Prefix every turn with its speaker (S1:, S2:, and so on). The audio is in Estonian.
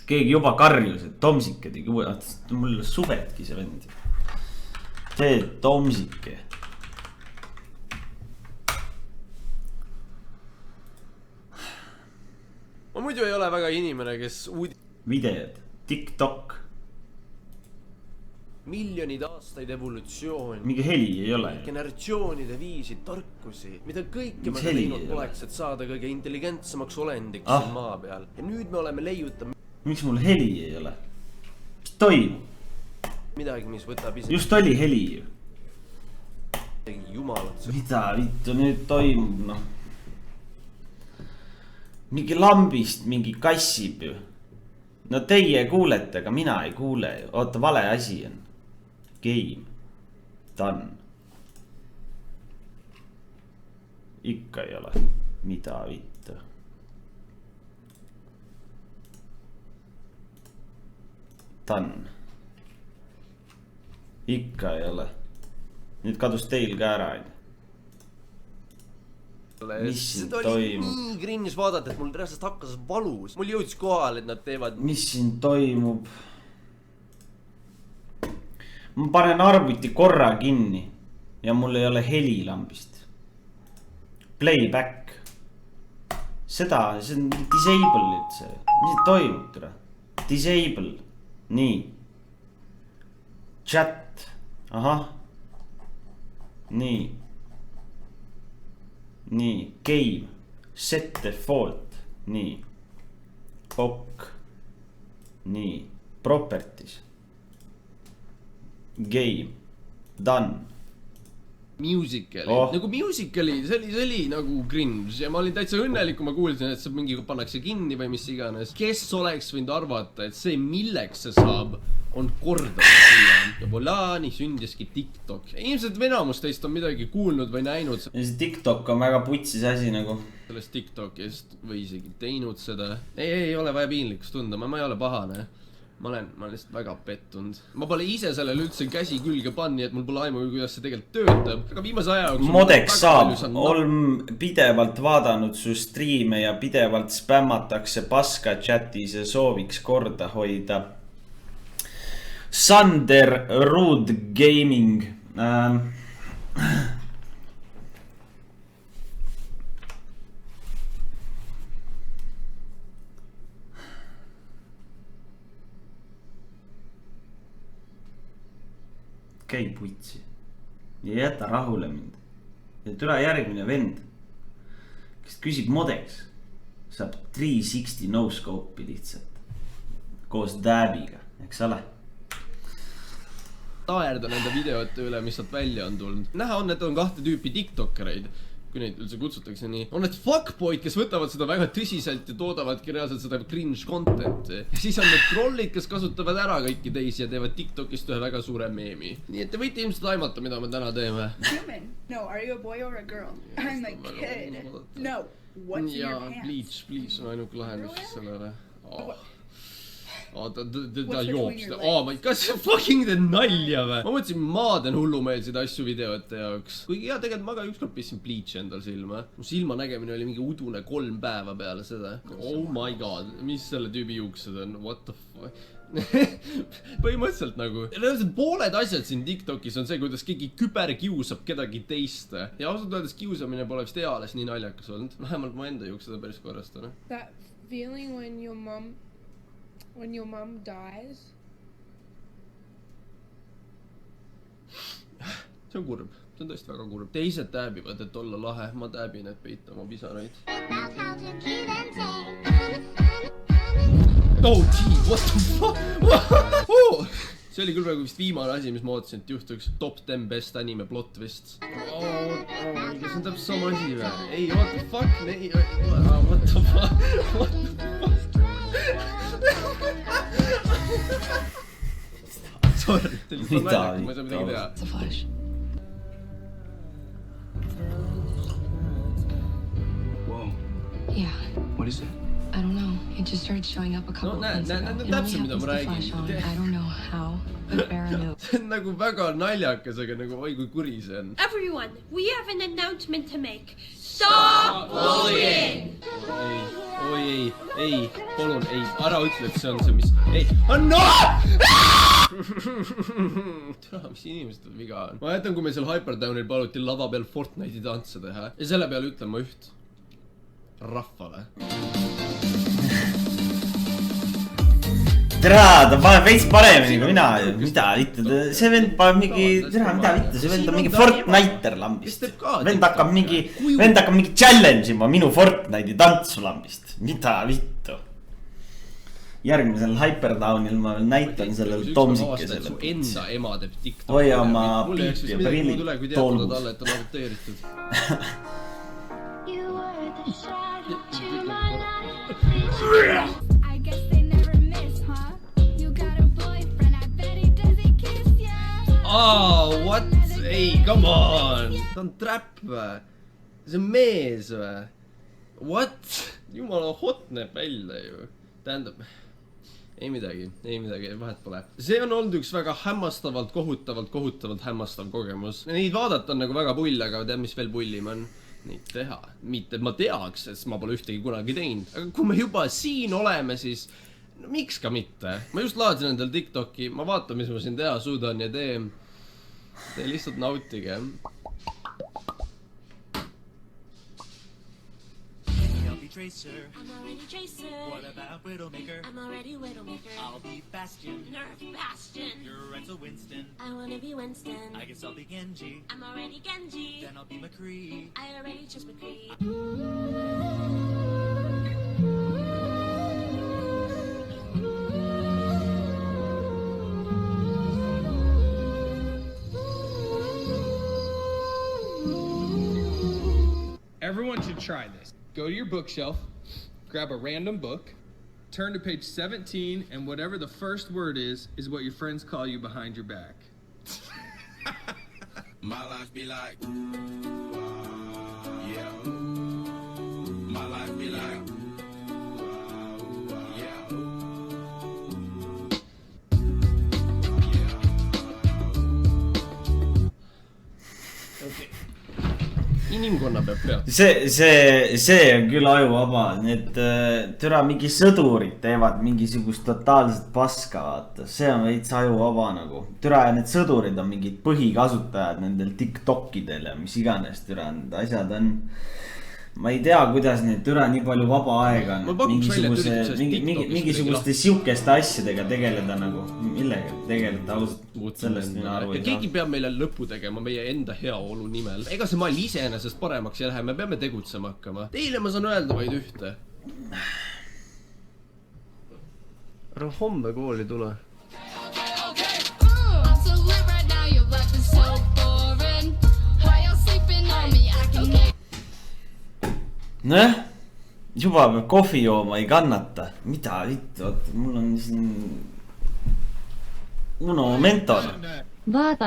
S1: keegi juba karjus, et Tomsike tegi uue, mul suvetki see vend. See Tomsike.
S2: Ma muidu ei ole väga inimene, kes
S1: videod, TikTok.
S2: Miljonid aastaid evolutsioon.
S1: Mingi heli ei ole.
S2: Generatsioonide viisid, tarkusi. Mida kõike ma teinud poleks, et saada kõige intelligentsemaks olendiks siin maa peal. Ja nüüd me oleme leiutama.
S1: Miks mul heli ei ole? Mis toimub?
S2: Midagi, mis võtab ise.
S1: Just oli heli ju.
S2: Jumalat.
S1: Mida vittu nüüd toimub, noh. Mingi lambist mingi kassib ju. No teie kuulete, aga mina ei kuule ju. Oota, vale asi on. Game. Done. Ikka ei ole. Mida vittu. Done. Ikka ei ole. Nüüd kadus teil ka ära. Mis siin toimub?
S2: Nii grinnis vaadata, et mul reaalselt hakkas valus. Mul jõudis kohal, et nad teevad.
S1: Mis siin toimub? Ma panen arvuti korra kinni. Ja mul ei ole helilambist. Playback. Seda, see on disable üldse. Mis siin toimub, tere? Disable. Nii. Chat. Ahah. Nii. Nii, game, set default, nii, ok, nii, properties, game, done.
S2: Musicali, nagu musicali, see oli nagu cringe ja ma olin täitsa õnnelik, kui ma kuulsin, et see mingi pannakse kinni või mis iganes. Kes oleks võinud arvata, et see milleks see saab, on korda siia. Ja volaa, nii sündiski TikTok. Ilmselt venamus teist on midagi kuulnud või näinud.
S1: Ja see TikTok on väga putsis asi nagu.
S2: Sellest TikTokist või isegi teinud seda. Ei ole vaja piinlikkust tunda, ma ei ole pahane. Ma olen lihtsalt väga pettunud. Ma pole ise sellele üldse käsi külge panni, et mul pole aimu, kuidas see tegelikult töötab. Aga viimase aja jooksul
S1: Modex saab, olen pidevalt vaadanud su striime ja pidevalt spämmatakse paska chatis ja sooviks korda hoida. Sander Ruud Gaming. Käi putsi. Ja jäta rahule mind. Ja tule järgmine vend, kes küsib Modex, saab 360 no-scope'i lihtsalt. Koos däbiga, eks ole?
S2: Taerda nende videote üle, mis sealt välja on tulnud. Näha on, et on kahte tüüpi tiktokereid, kui neid üldse kutsutakse nii. On need fuckboyd, kes võtavad seda väga tõsiselt ja toodavadki reaalselt seda cringe content'i. Ja siis on need trollid, kes kasutavad ära kõiki teisi ja teevad TikTokist ühe väga suure meemi. Nii et te võite ilmselt aimata, mida me täna teeme.
S3: Human. No, are you a boy or a girl? I'm a kid. No, what's in your pants?
S2: Please on ainuke lahendus sellele. Ta joobs. Kas see fucking teed nalja või? Ma mõtlesin, maaden hullumeelseid asju videote jaoks. Kuigi tegelikult ma ka ükskord pistsin bleach endal silma. Mu silma nägemine oli mingi udune 3 päeva peale seda. Oh my god, mis selle tüübi juuksed on? What the fuck? Põhimõtteliselt nagu. Pooled asjad siin TikTokis on see, kuidas keegi küberkiusab kedagi teist. Ja ausalt öeldes kiusamine pole vist eales nii naljakas olnud. Vähemalt mu enda juuksed on päris korrastane.
S4: That feeling when your mom dies.
S2: See on kurb. See on tõesti väga kurb. Teised tääbivad, et olla lahe. Ma tääbin, et peita oma pisaraid. Oh, gee, what the fuck? See oli küll praegu vist viimane asi, mis ma ootasin, et juhtuks. Top 10 best anime plot twists. Kas on täpselt sama asi või? Ei, what the fuck? What the fuck? What the fuck? Sorry, teil on naljaka, ma ei saa midagi teha.
S5: It's a flash.
S6: Whoa.
S5: Yeah.
S6: What is it?
S5: I don't know. It just started showing up a couple of months ago. It only
S2: täpselt mida
S5: happens
S2: ma
S5: to flash on.
S2: räägin.
S5: I don't know how, but Farrah knew.
S2: See on nagu väga naljakas, aga nagu oi kui kuri see on.
S7: Everyone, we have an announcement to make.
S4: Stop bullying!
S2: Oi, ei, palun, ei, ära ütle, et see on see, mis, ei, no! Tea, mis inimestel viga on. Ma jätan, kui meil seal Hyperdownil paluti lava peal Fortnite'i tantse teha ja selle peale ütlen ma üht. Rahvale.
S1: Tere, ta paneb veits paremini kui mina. Mida vittu, see vend paneb mingi, tere, mida vittu, see vend on mingi Fortniter lambist. Vend hakkab mingi challenge ima minu Fortnite'i tantsu lambist. Mida vittu. Järgmisel Hyperdownil ma veel näitan sellel Tomsikesele.
S2: Su enda ema teeb TikTok'i.
S1: Hoia oma
S2: Mul ei
S1: piipi ja
S2: midagi
S1: prillid
S2: muud üle, kui teatada talle, et on adopteeritud.
S7: I guess they never miss, huh? You got a boyfriend, I bet he doesn't kiss ya.
S2: Oh, what? Ei, come on! Ta on trap või? See on mees või? What? Jumala hot näeb välja ju. Tähendab, ei midagi, vahet pole. See on olnud üks väga hämmastavalt, kohutavalt hämmastav kogemus. Neid vaadata on nagu väga pull, aga tead, mis veel pullim on? Neid teha. Mitte, et ma teaks, sest ma pole ühtegi kunagi teinud. Aga kui me juba siin oleme, siis no, miks ka mitte? Ma just laadsin endal TikTok'i, ma vaatan, mis ma siin teha suudan ja tee lihtsalt nautige.
S8: Tracer.
S9: I'm already Tracer.
S8: What about Widowmaker?
S9: I'm already Widowmaker.
S8: I'll be Bastion.
S9: Nerf Bastion.
S8: You're Renzo Winston.
S9: I wanna be Winston.
S8: I guess I'll be Genji.
S9: I'm already Genji.
S8: Then I'll be McCree.
S9: I already chose McCree.
S10: Everyone should try this. Go to your bookshelf, grab a random book, turn to page 17, and whatever the first word is what your friends call you behind your back.
S6: My life be like, yeah. My life be like,
S2: Inimkonna peab pead.
S1: See on küll ajuvaba. Need türa mingi sõdurid teevad mingisugust totaalset paska, vaata. See on veits ajuvaba nagu. Türa need sõdurid on mingid põhikasutajad nendel TikTokidel ja mis iganes türa need asjad on. Ma ei tea, kuidas need türa nii palju vaba aega on. Mingisuguste siukeste asjadega tegeleda nagu. Millega tegeleda ausalt. Sellest mina aru ei saa.
S2: Keegi peab meile lõpu tegema meie enda heaolu nimel. Ega see maailm iseenesest paremaks ei lähe, me peame tegutsema hakkama. Teile ma saan öelda vaid ühte. Ära homme kooli tule.
S1: Näh, juba peab kohvi jooma, ei kannata. Mida vittu, oota, mul on siin Uno Mentor.
S5: Vaata